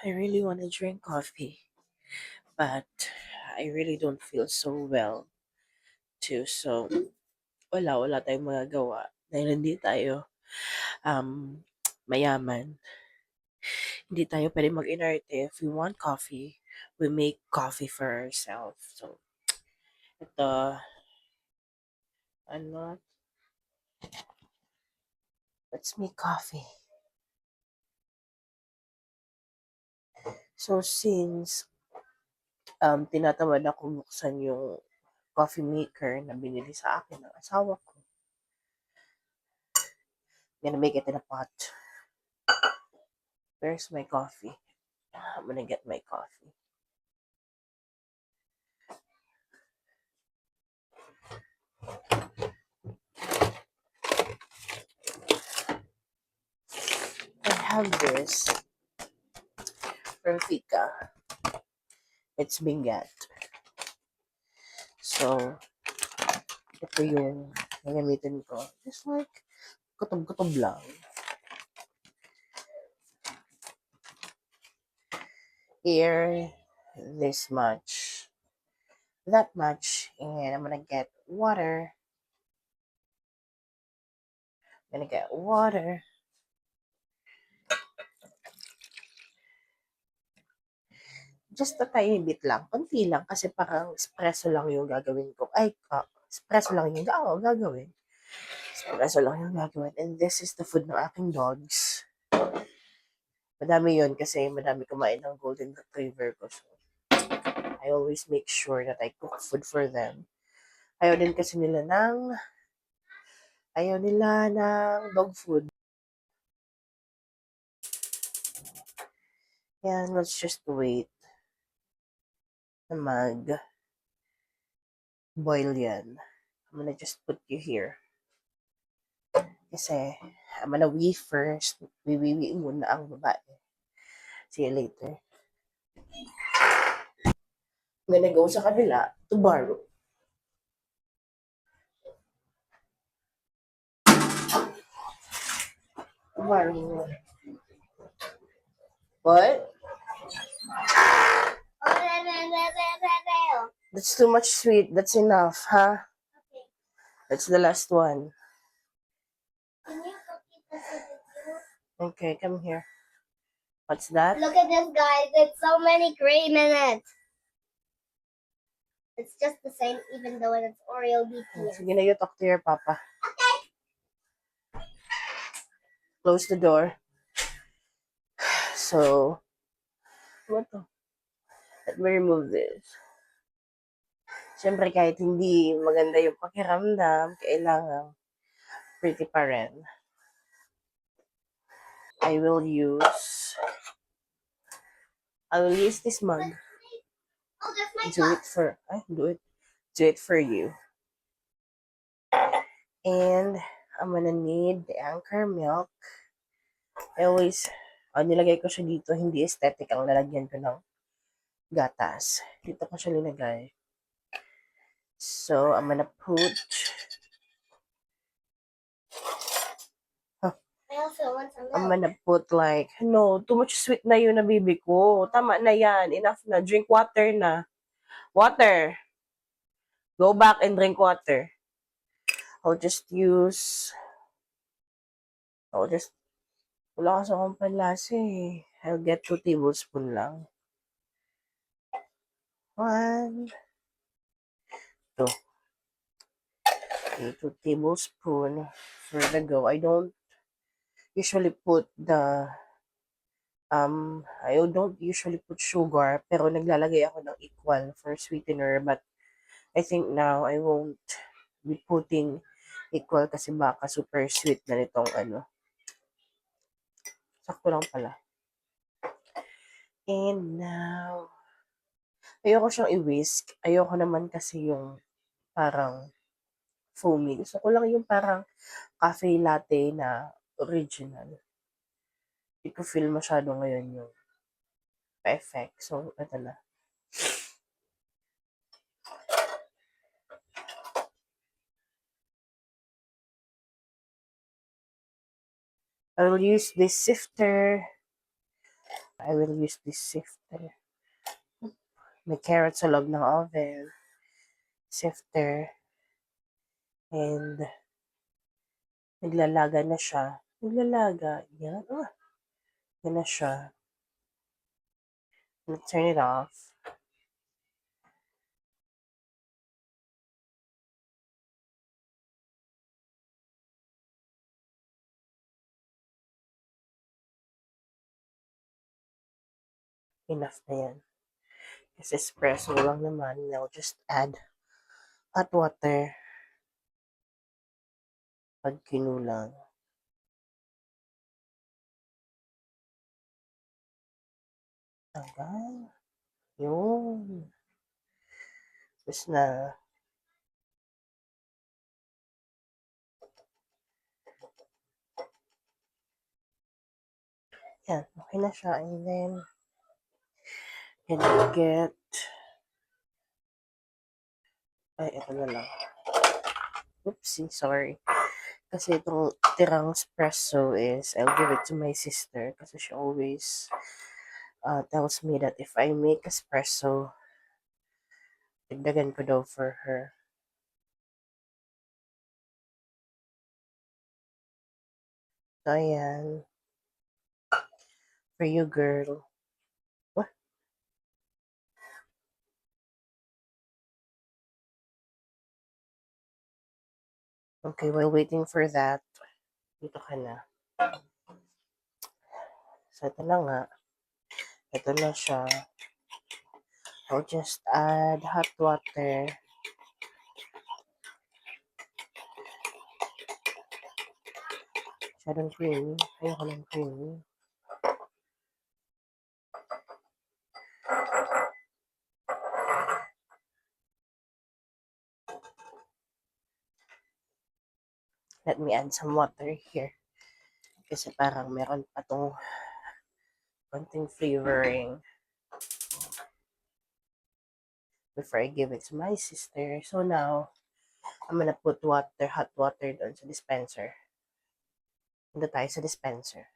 I really want to drink coffee, but I really don't feel so well too. So, wala tayong magagawa. Dahil hindi tayo um, mayaman. Hindi tayo pwede mag-inerte. If we want coffee, we make coffee for ourselves. So, ito, ano, let's make coffee. So, since tinatamad ako buksan yung coffee maker na binili sa akin ng asawa ko, I'm gonna make it in a pot. Where's my coffee? I'm gonna get my coffee. I have this from Fika. It's Bingat. So, ito yung nagamitin ko. Just like, kutob-kutob lang. Here, this much. That much. And I'm gonna get water. I'm gonna get water. Just a tiny bit lang. Konti lang. Kasi parang espresso lang yung gagawin ko. Espresso lang yung gagawin. Espresso lang yung gagawin. And this is the food ng aking dogs. Madami yun kasi madami kumain ng golden retriever ko. So, I always make sure that I cook food for them. Ayaw din kasi ayaw nila ng dog food. Yan, let's just wait na mag-boil yan. I'm gonna just put you here. Kasi, I'm gonna wee first. Wiwiwi muna ang babae. See you later. I'm gonna go sa kabila to borrow. Borrow. What? That's too much sweet. That's enough, huh? That's the last one. Okay, come here. What's that? Look at this, guys. It's so many cream in it. It's just the same, even though it's Oreo BTS. Sige na, you talk to your papa. Okay. Close the door. So, what the? Let me remove this. Siyempre, kahit hindi maganda yung pakiramdam, kailangan pretty pa rin. I will use this mug. Oh, that's my Do it for, do it for you. And I'm gonna need the Anchor milk. I always, nilagay ko siya dito, hindi aesthetic ang lalagyan ko ng gatas. Dito ko siya nilagay. So, I'm gonna put, I'm gonna put like, no, too much sweet na yun na bibi ko. Tama na yan. Enough na. Drink water na. Water. Go back and drink water. I'll just, wala kasi akong panlasa eh. I'll get 2 tablespoons lang. 1, 2. Okay, 2 tablespoons for the go. I don't usually put I don't usually put sugar, pero naglalagay ako ng equal for sweetener, but I think now I won't be putting equal kasi baka super sweet na nitong sakto lang pala. And now, ayoko siyang i-whisk. Ayoko naman kasi yung parang foamy. Gusto ko lang yung parang cafe latte na original. Hindi ko feel masyado ngayon yung effect. So, ito na. I will use this sifter I will use this sifter. May carrot sa loob ng oven. Sifter. And naglalaga na siya. Naglalaga. Yan. Yan na siya. Let's turn it off. Enough na yan. Kasi espresso lang naman. Now, just add hot water. Pag kinulang. Hanggang. Yun. Tapos na. Yan. Okay na siya. And then, get ay, ito na lang. Oopsie, sorry. Kasi itong tirang espresso is, I'll give it to my sister kasi she always tells me that if I make espresso, dagdagan ko daw for her. So, ayan. For you, girl. What? Okay, while waiting for that, dito ka na. So, ito na nga. Ito na siya. I'll just add hot water. Masyadong creamy. Ayoko ng creamy. Let me add some water here. Kasi parang meron pa tong konting flavoring before I give it to my sister. So now, I'm gonna put water, hot water doon sa dispenser. Punta tayo sa dispenser.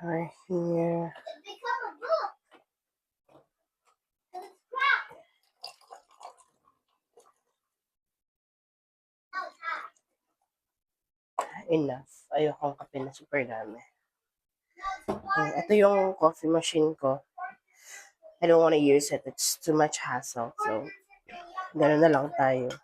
Right here. It's become a book. And it's cracked. Now it's hot. Enough. Ayokong kape na super dami. Now it's Okay, water. ito yung coffee machine ko. I don't want to use it. It's too much hassle. So, gano'n na lang tayo.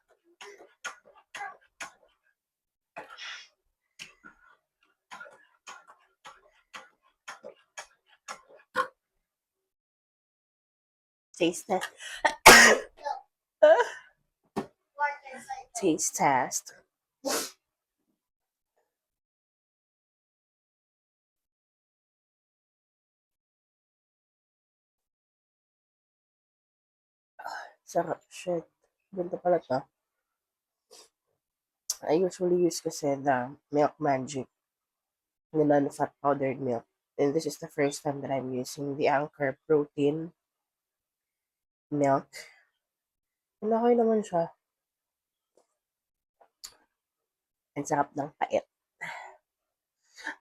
Taste test. Taste test. Sarap. Shit. Ganda pala to. I usually use kasi the Milk Magic. The non-fat powdered milk. And this is the first time that I'm using the Anchor Protein milk. And okay naman siya. Ang sarap ng pait.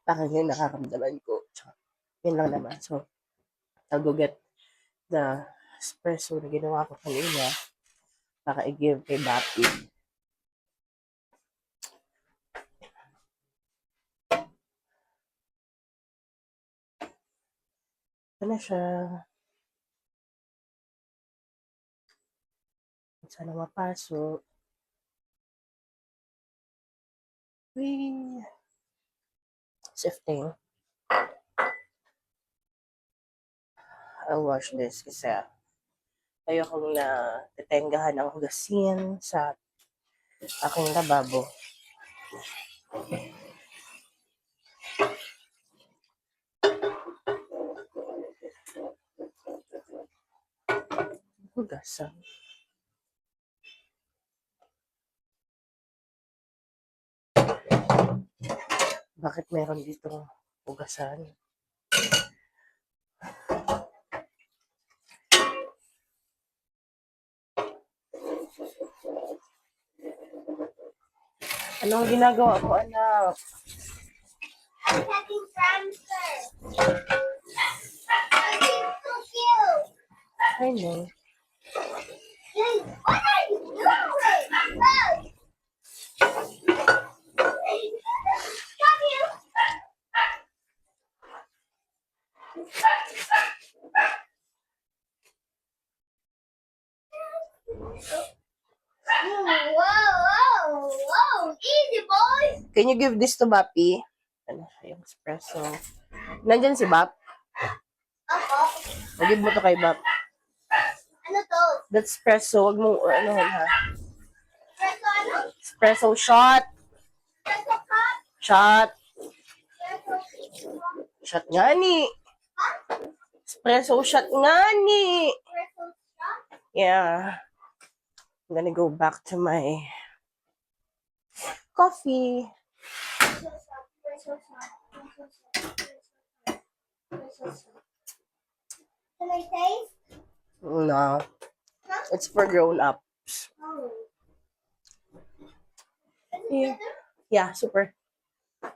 Parang yun nakaramdaman ko. Yun lang naman. So, I'll go get the espresso na ginawa ko kanina para i-give kay Bapi. Ito na siya. Sana mapasok. Whee! Sifting. I'll wash this kasi ayokong na tetenggahan ang hugasin sa aking lababo. Hugasan. Bakit meron dito hugasan? Anong ginagawa ko, anak? I'm having transfer. It's so cute. I know. Hey, what are you doing? Look. Come here. Whoa, whoa, whoa. Easy, boys. Can you give this to Bapi? Ano siya, yung espresso. Nandyan si Bap. Ako. Mag-give mo to kay Bap. Ano to? That espresso, wag mo, ano ha? Preso ano? Espresso shot. Preso cup? Shot. Preso Shot nga ni. Espresso shot nga ni. Preso shop? Yeah. I'm gonna go back to my coffee. Preso shop. Preso shop. Preso shop. Preso shop. Can I taste? No. It's for grown-ups. Oh. Yeah. Yeah, super. I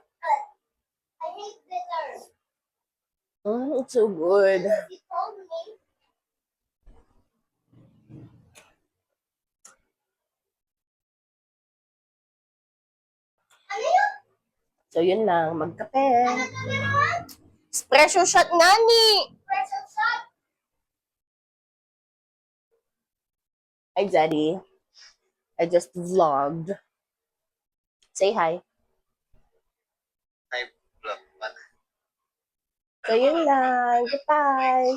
hate bitter. It's so good. You told me. Ano yun? So, yun lang. Magkape. Ano to naman? Espresso shot nga ni. Preso shop? Hi, Daddy. I just vlogged. Say hi. Hi, vlog. So, yun lang. Goodbye.